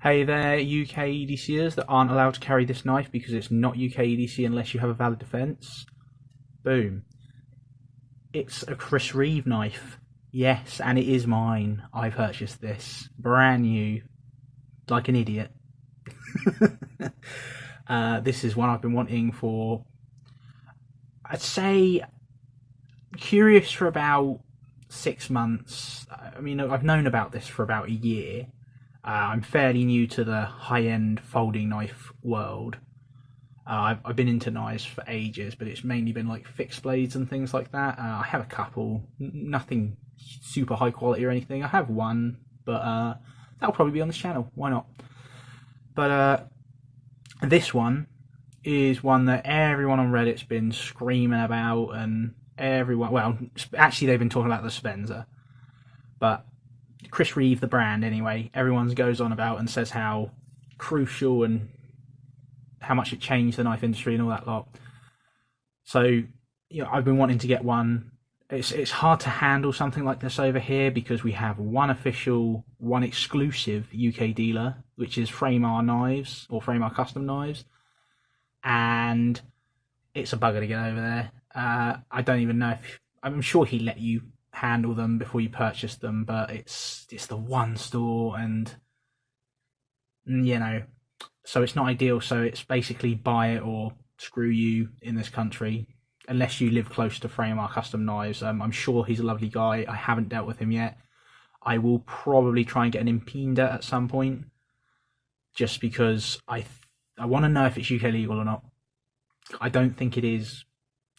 Hey there, UK EDCers that aren't allowed to carry this knife because it's not UK EDC unless you have a valid defence. Boom. It's a Chris Reeve knife. Yes, and it is mine. I purchased this. Brand new. Like an idiot. This is one I've been wanting for, I'd say, curious for about 6 months. I mean, I've known about this for about a year. I'm fairly new to the high-end folding knife world. I've been into knives for ages, but it's mainly been like fixed blades and things like that. I have a couple, nothing super high quality or anything. I have one, but that'll probably be on this channel. Why not? But this one is one that everyone on Reddit's been screaming about, and everyone, well, actually they've been talking about the Spencer, but Chris Reeve, the brand anyway, everyone goes on about and says how crucial and how much it changed the knife industry and all that lot. So, you know, I've been wanting to get one. It's hard to handle something like this over here because we have one official, one exclusive UK dealer, which is Frame Our Knives, or Frame Our Custom Knives, and it's a bugger to get over there. I don't even know if, I'm sure he let you handle them before you purchase them, but it's the one store, and you know, so it's not ideal. So it's basically buy it or screw you in this country, unless you live close to Frame Our Custom Knives. I'm sure he's a lovely guy. I haven't dealt with him yet. I will probably try and get an Impinda at some point, just because I want to know if it's UK legal or not. I don't think it is.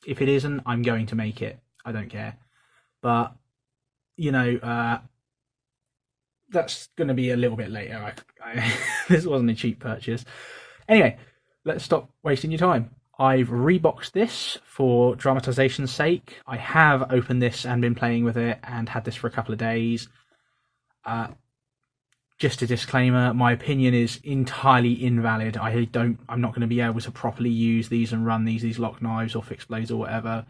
If it isn't, I'm going to make it. I don't care. But, you know, that's going to be a little bit later. This wasn't a cheap purchase. Anyway, let's stop wasting your time. I've reboxed this for dramatization's sake. I have opened this and been playing with it and had this for a couple of days. Just a disclaimer, my opinion is entirely invalid. I'm not going to be able to properly use these and run these lock knives or fixed blades or whatever,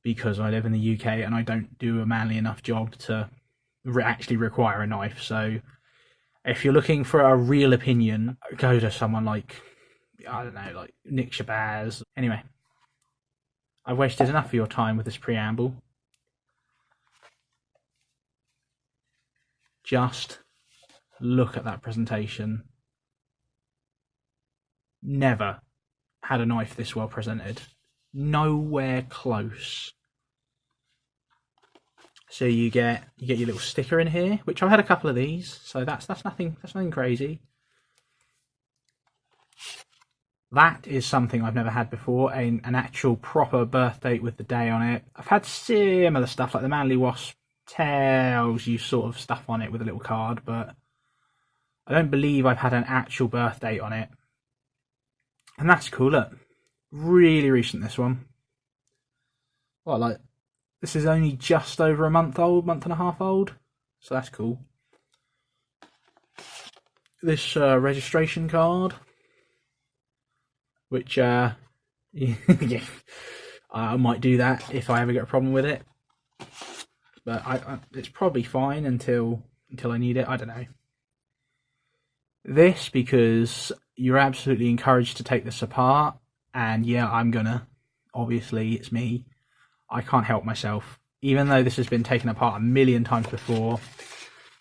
because I live in the UK and I don't do a manly enough job to actually require a knife. So if you're looking for a real opinion, go to someone like, I don't know, like Nick Shabazz. Anyway, I've wasted enough of your time with this preamble. Just look at that presentation. Never had a knife this well presented. Nowhere close. So you get your little sticker in here, which I've had a couple of these, so that's nothing crazy. That is something I've never had before, an actual proper birth date with the day on it. I've had similar stuff, like the Manly Wasp tells you sort of stuff on it with a little card, but I don't believe I've had an actual birth date on it. And that's cool, look. Really recent, this one. Well, like, this is only just over a month old, month and a half old, so that's cool. This registration card, which yeah, I might do that if I ever get a problem with it, but it's probably fine until I need it. I don't know. This, because you're absolutely encouraged to take this apart, and yeah, I'm gonna. Obviously, it's me. I can't help myself. Even though this has been taken apart a million times before.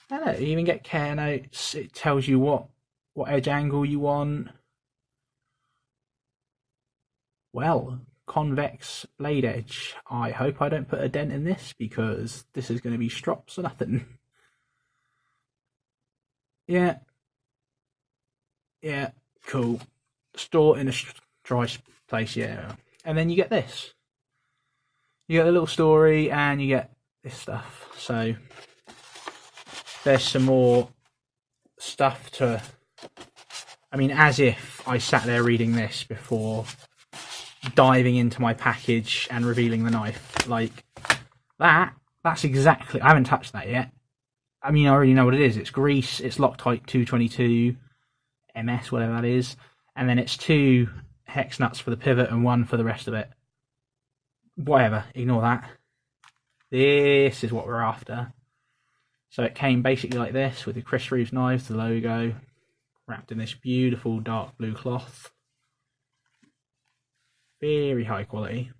I don't know, you even get care notes. It tells you what edge angle you want. Well, convex blade edge. I hope I don't put a dent in this, because this is going to be strops or nothing. Yeah, cool. Store in a dry place, yeah. And then you get this. You get a little story and you get this stuff. So there's some more stuff to, I mean, as if I sat there reading this before diving into my package and revealing the knife. Like, that's exactly, I haven't touched that yet. I mean, I already know what it is. It's grease, it's Loctite 222 MS, whatever that is, and then it's 2 hex nuts for the pivot and 1 for the rest of it. Whatever, ignore that. This is what we're after. So it came basically like this, with the Chris Reeves knives, the logo. wrapped in this beautiful dark blue cloth. Very high quality.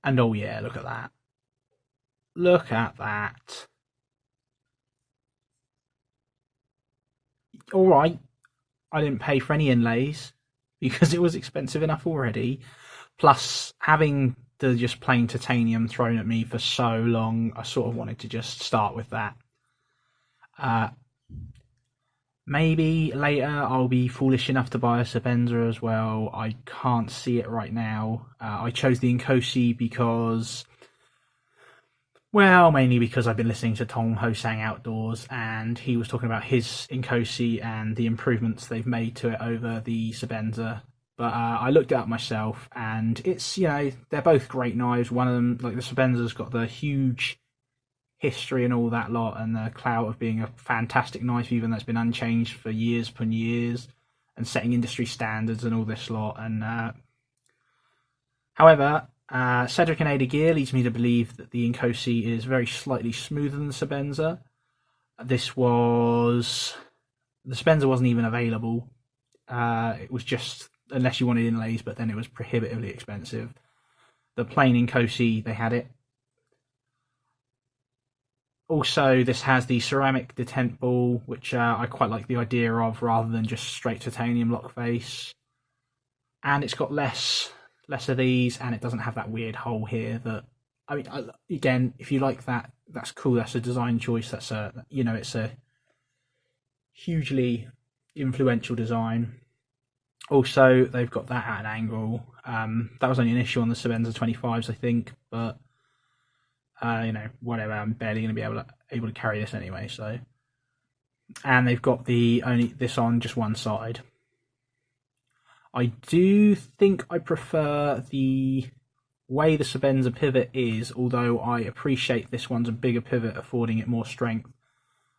And oh yeah, look at that. Look at that. Alright, I didn't pay for any inlays because it was expensive enough already. Plus, having the just plain titanium thrown at me for so long, I sort of wanted to just start with that. Maybe later I'll be foolish enough to buy a Sabenza as well. I can't see it right now. I chose the Inkosi because, well, mainly because I've been listening to Tom Hosang Outdoors, and he was talking about his Inkosi and the improvements they've made to it over the Sabenza. But I looked it up myself, and it's, you know, they're both great knives. One of them, like the Sabenza's got the huge history and all that lot, and the clout of being a fantastic knife, even though it's been unchanged for years upon years, and setting industry standards and all this lot. And however, Cedric and Ada Gear leads me to believe that the Inkosi is very slightly smoother than the Sabenza. The Sabenza wasn't even available. It was just, unless you wanted inlays, but then it was prohibitively expensive. The plain Inkosi, they had it. Also, this has the ceramic detent ball, which I quite like the idea of, rather than just straight titanium lock face. And it's got less of these, and it doesn't have that weird hole here. That, I mean, again, if you like that, that's cool. That's a design choice. That's a, you know, it's a hugely influential design. Also, they've got that at an angle. That was only an issue on the Sabenza 25s, I think, but you know, whatever. I'm barely going to be able to carry this anyway. So, and they've got this on just one side. I do think I prefer the way the Sabenza pivot is, although I appreciate this one's a bigger pivot, affording it more strength,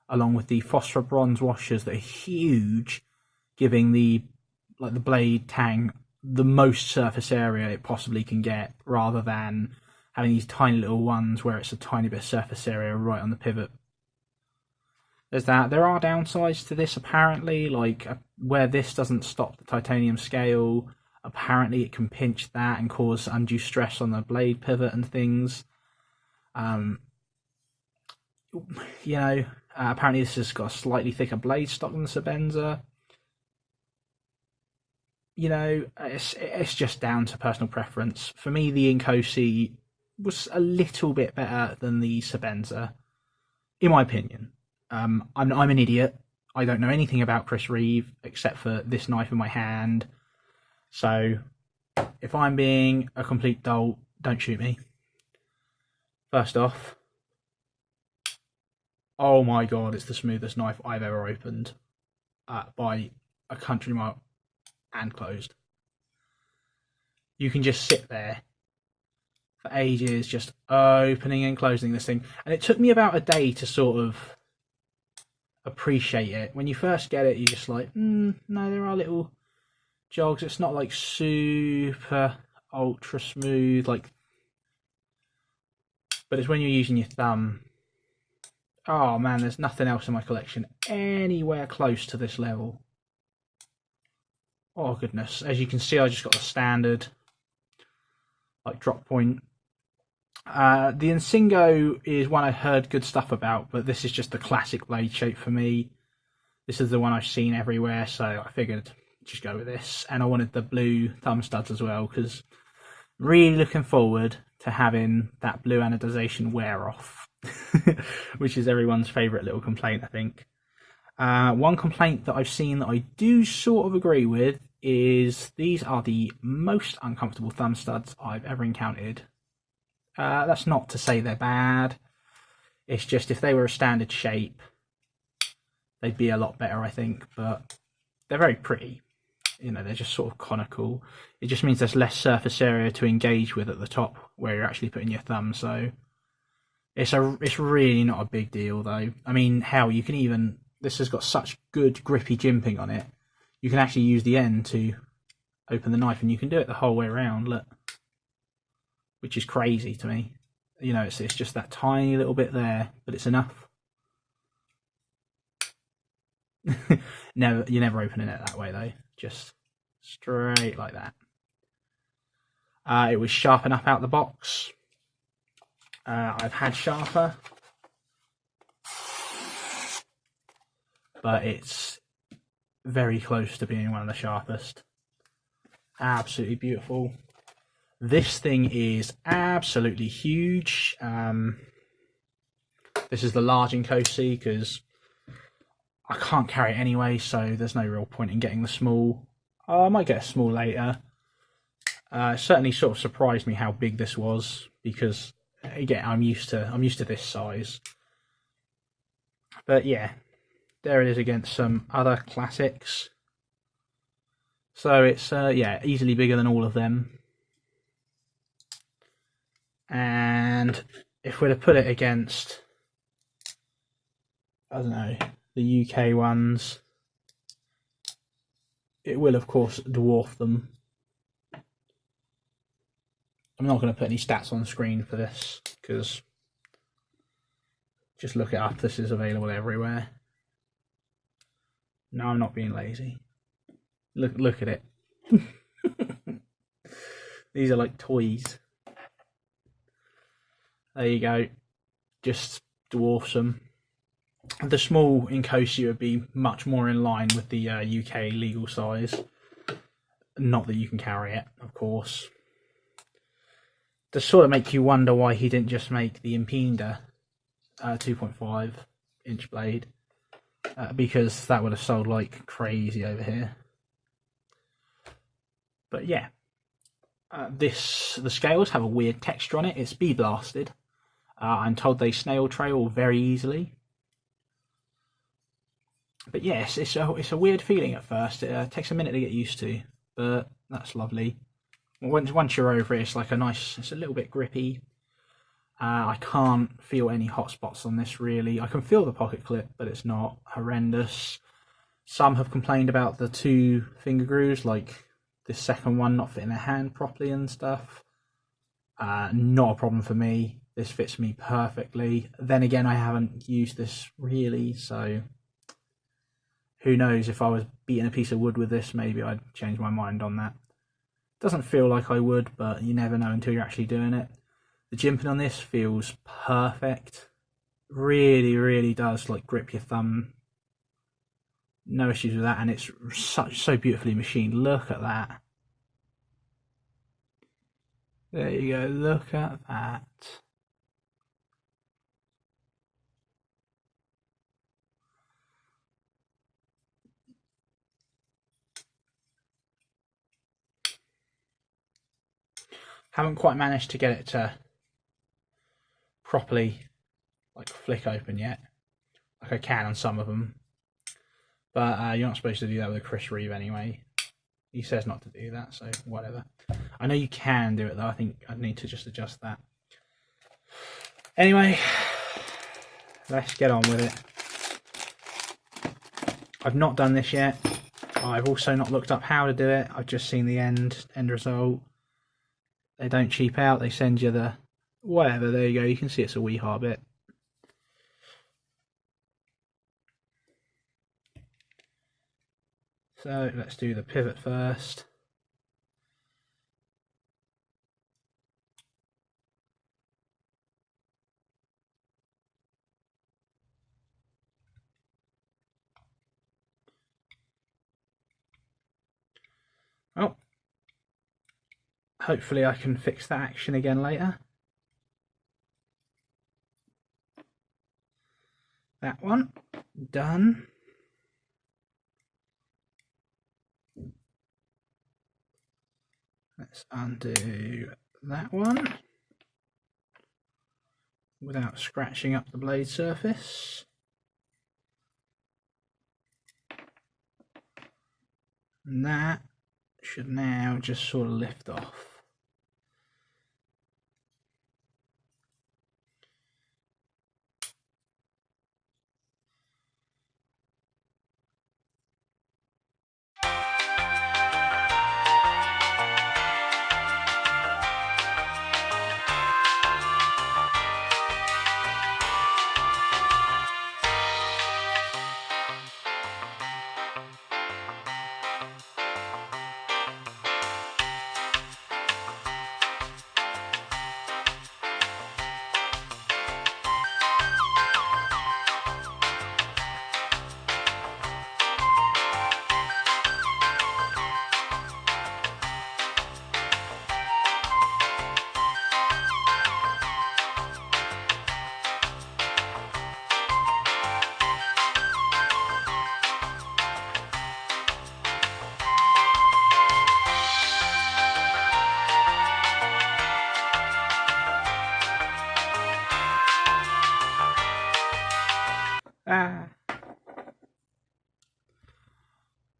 along with the phosphor bronze washers that are huge, giving the blade tang the most surface area it possibly can get, rather than having these tiny little ones where it's a tiny bit of surface area right on the pivot. There's that. There are downsides to this, apparently, like where this doesn't stop the titanium scale, apparently it can pinch that and cause undue stress on the blade pivot and things. You know, apparently this has got a slightly thicker blade stock than the Sabenza. You know, it's just down to personal preference. For me, the Inkosi was a little bit better than the Sabenza, in my opinion. I'm an idiot. I don't know anything about Chris Reeve except for this knife in my hand. So, if I'm being a complete dolt, don't shoot me. First off, oh my god, it's the smoothest knife I've ever opened by a country mile and closed. You can just sit there for ages just opening and closing this thing, and it took me about a day to sort of appreciate it. When you first get it, you're just like, no, there are little jogs. It's not like super ultra smooth, like, but it's when you're using your thumb. Oh man, there's nothing else in my collection anywhere close to this level. Oh goodness, as you can see, I just got the standard like drop point. The Insingo is one I heard good stuff about, but this is just the classic blade shape for me. This is the one I've seen everywhere, so I figured just go with this. And I wanted the blue thumb studs as well, because really looking forward to having that blue anodization wear off, which is everyone's favourite little complaint, I think. One complaint that I've seen that I do sort of agree with is these are the most uncomfortable thumb studs I've ever encountered. That's not to say they're bad. It's just if they were a standard shape, they'd be a lot better, I think. But they're very pretty. You know, they're just sort of conical. It just means there's less surface area to engage with at the top where you're actually putting your thumb. So it's really not a big deal, though. I mean, hell, you can even, this has got such good grippy jimping on it. You can actually use the end to open the knife, and you can do it the whole way around. Look. Which is crazy to me. You know, it's just that tiny little bit there, but it's enough. Never, you're never opening it that way though. Just straight like that. It was sharp enough out the box. I've had sharper, but it's very close to being one of the sharpest. Absolutely beautiful. This thing is absolutely huge. This is the large Inkosi because I can't carry it anyway, so there's no real point in getting the small. I might get a small later. It certainly sort of surprised me how big this was because again I'm used to this size. But yeah, there it is against some other classics. So it's yeah, easily bigger than all of them. And if we're to put it against, I don't know, the UK ones, it will of course dwarf them. I'm not going to put any stats on the screen for this because just look it up. This is available everywhere. No, I'm not being lazy. Look at it. These are like toys. There you go. Just dwarfs them. The small Inkosi would be much more in line with the UK legal size. Not that you can carry it, of course. To sort of make you wonder why he didn't just make the Impinda 2.5 inch blade, because that would have sold like crazy over here. But yeah, the scales have a weird texture on it. It's bee blasted. I'm told they snail trail very easily. But yes, it's a weird feeling at first. It takes a minute to get used to, but that's lovely. Once you're over it, it's like it's a little bit grippy. I can't feel any hot spots on this really. I can feel the pocket clip, but it's not horrendous. Some have complained about the 2 finger grooves, like this second one not fitting their hand properly and stuff. Not a problem for me. This fits me perfectly. Then again, I haven't used this really, so who knows, if I was beating a piece of wood with this, maybe I'd change my mind on that. Doesn't feel like I would, but you never know until you're actually doing it. The jimping on this feels perfect. Really, really does like grip your thumb. No issues with that, and it's so beautifully machined. Look at that. There you go, look at that. Haven't quite managed to get it to properly like flick open yet. Like I can on some of them. But you're not supposed to do that with a Chris Reeve anyway. He says not to do that, so whatever. I know you can do it though. I think I need to just adjust that. Anyway, let's get on with it. I've not done this yet. I've also not looked up how to do it. I've just seen the end result. They don't cheap out. They send you the whatever. There you go. You can see it's a wee hard bit. So let's do the pivot first. Oh, hopefully I can fix that action again later. That one done. Let's undo that one without scratching up the blade surface. And that should now just sort of lift off.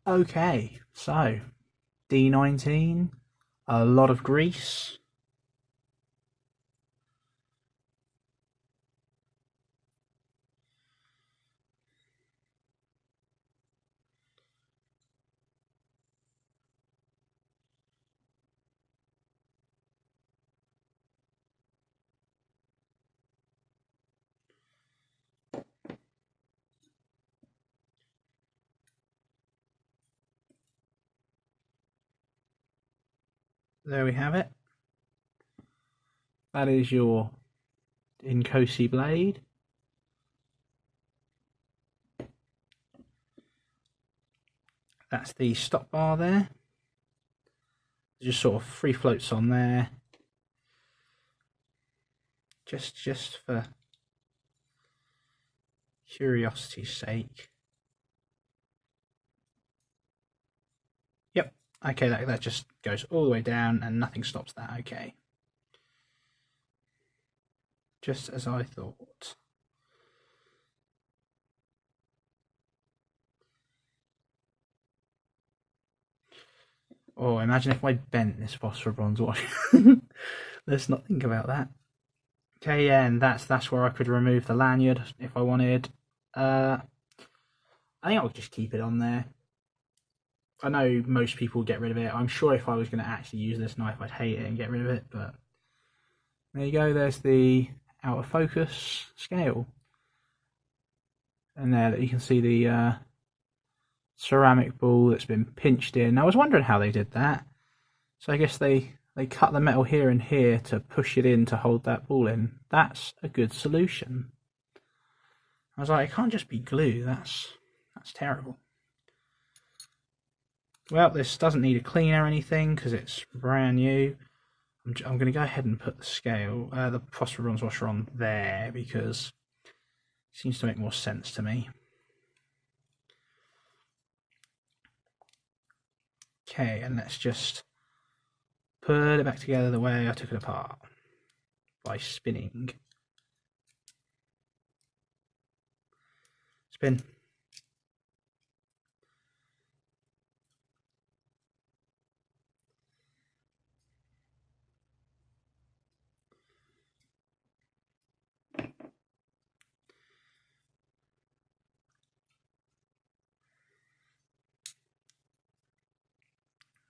Okay, so D19, a lot of grease. There we have it. That is your Inkosi blade. That's the stop bar there. Just sort of free floats on there. Just for curiosity's sake. Yep. Okay, that just goes all the way down and nothing stops that. Okay. Just as I thought. Oh, imagine if I bent this phosphor bronze watch. Let's not think about that. Okay, yeah, and that's where I could remove the lanyard if I wanted. I think I'll just keep it on there. I know most people get rid of it. I'm sure if I was going to actually use this knife, I'd hate it and get rid of it, but there you go. There's the out of focus scale. And there that you can see the ceramic ball that's been pinched in. I was wondering how they did that. So I guess they cut the metal here and here to push it in to hold that ball in. That's a good solution. I was like, it can't just be glue. That's terrible. Well, this doesn't need a clean or anything because it's brand new. I'm going to go ahead and put the scale, the phosphor bronze washer on there because it seems to make more sense to me. Okay, and let's just put it back together the way I took it apart by spinning. Spin.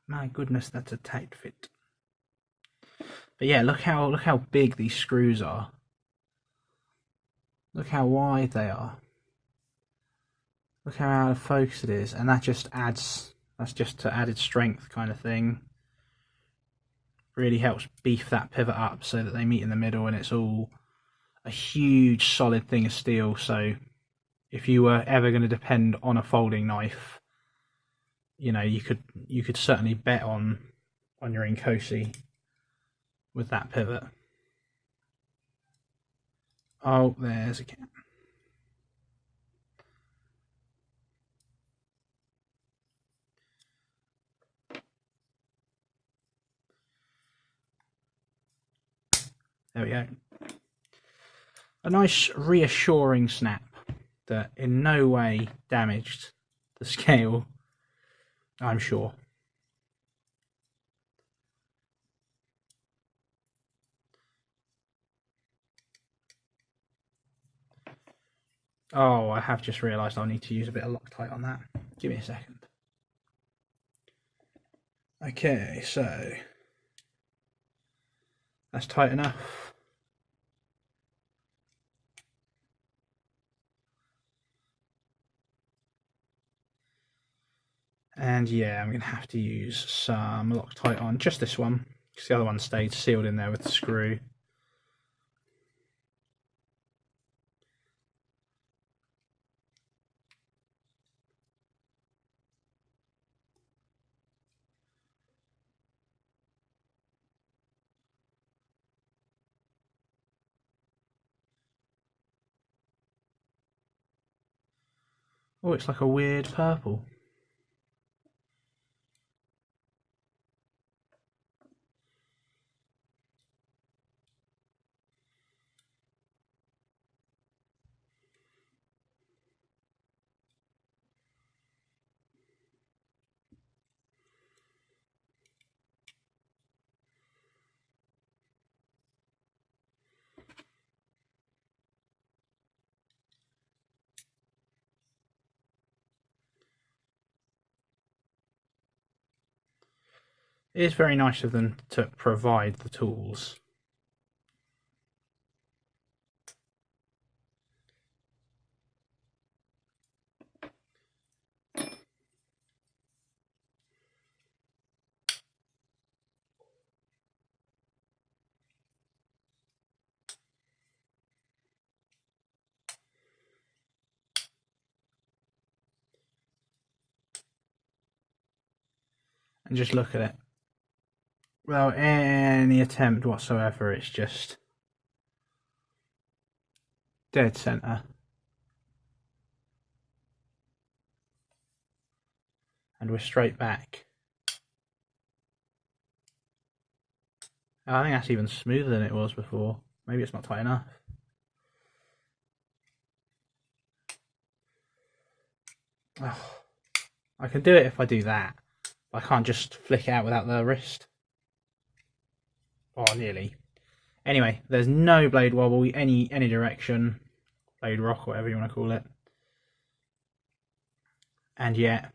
My goodness, that's a tight fit. But yeah, look how big these screws are. Look how wide they are. Look how out of focus it is, and that just adds. That's just to added strength kind of thing. Really helps beef that pivot up so that they meet in the middle, and it's all a huge solid thing of steel. So if you were ever going to depend on a folding knife, you know, you could certainly bet on your Inkosi with that pivot. Oh, there's a cat. There we go. A nice reassuring snap that in no way damaged the scale, I'm sure. Oh, I have just realised I'll need to use a bit of Loctite on that. Give me a second. Okay, so that's tight enough. And yeah, I'm going to have to use some Loctite on just this one, because the other one stayed sealed in there with the screw. Oh, it's like a weird purple. It is very nice of them to provide the tools. And just look at it. Without any attempt whatsoever, it's just dead center. And we're straight back. I think that's even smoother than it was before. Maybe it's not tight enough. Oh, I can do it if I do that. I can't just flick it out without the wrist. Oh, nearly. Anyway, there's no blade wobble, any direction. Blade rock, whatever you want to call it. And yet,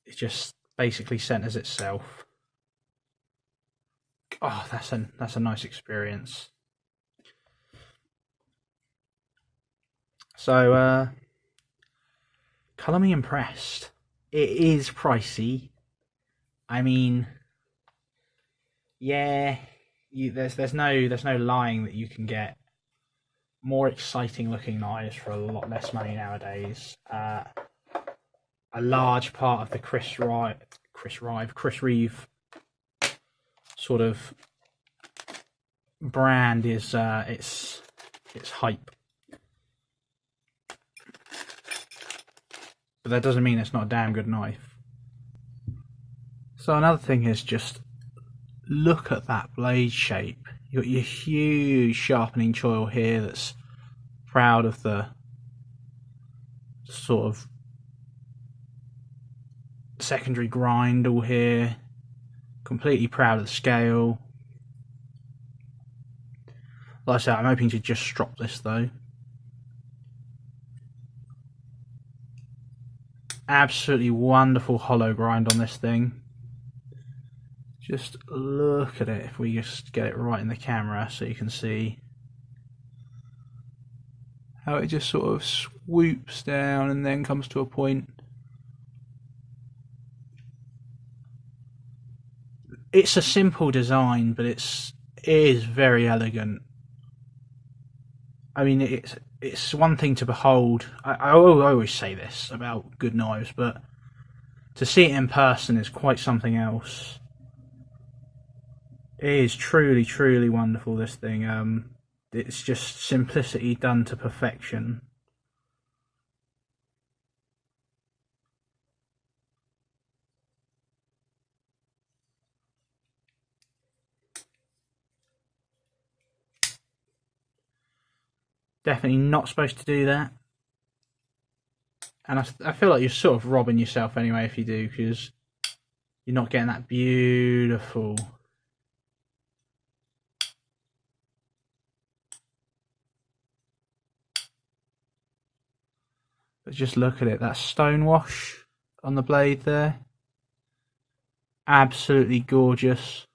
it just basically centers itself. Oh, that's a nice experience. So, colour me impressed. It is pricey. I mean, yeah, there's no lying that you can get more exciting looking knives for a lot less money nowadays. A large part of the Chris Reeve sort of brand is its hype. But that doesn't mean it's not a damn good knife. So another thing is just look at that blade shape. You've got your huge sharpening choil here that's proud of the sort of secondary grind all here. Completely proud of the scale. Like I said, I'm hoping to just drop this though. Absolutely wonderful hollow grind on this thing. Just look at it if we just get it right in the camera so you can see how it just sort of swoops down and then comes to a point. It's a simple design, but it is very elegant. I mean, it's one thing to behold. I always say this about good knives, but to see it in person is quite something else. It is truly, truly wonderful, this thing. It's just simplicity done to perfection. Definitely not supposed to do that. And I feel like you're sort of robbing yourself anyway if you do, because you're not getting that beautiful. But just look at it, that stone wash on the blade there. Absolutely gorgeous.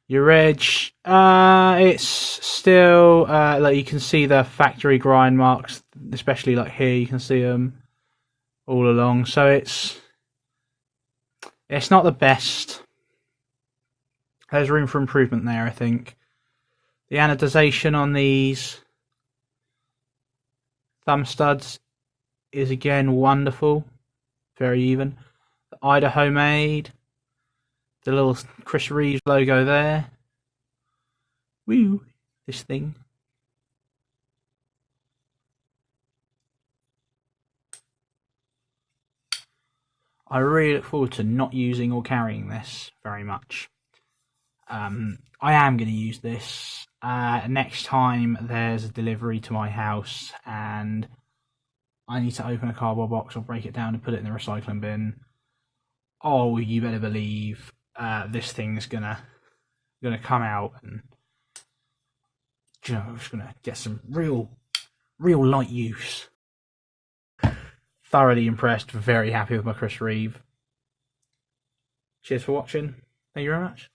Your edge, it's still like you can see the factory grind marks, especially like here. You can see them all along. So it's not the best. There's room for improvement there, I think. The anodization on these thumb studs is again wonderful, very even. The Idaho made. The little Chris Reeve logo there. Woo! This thing. I really look forward to not using or carrying this very much. I am going to use this next time there's a delivery to my house and I need to open a cardboard box or break it down and put it in the recycling bin. Oh, you better believe this thing's gonna come out and it's gonna get some real light use. thoroughly impressed, very happy with my Chris Reeve. Cheers for watching. Thank you very much.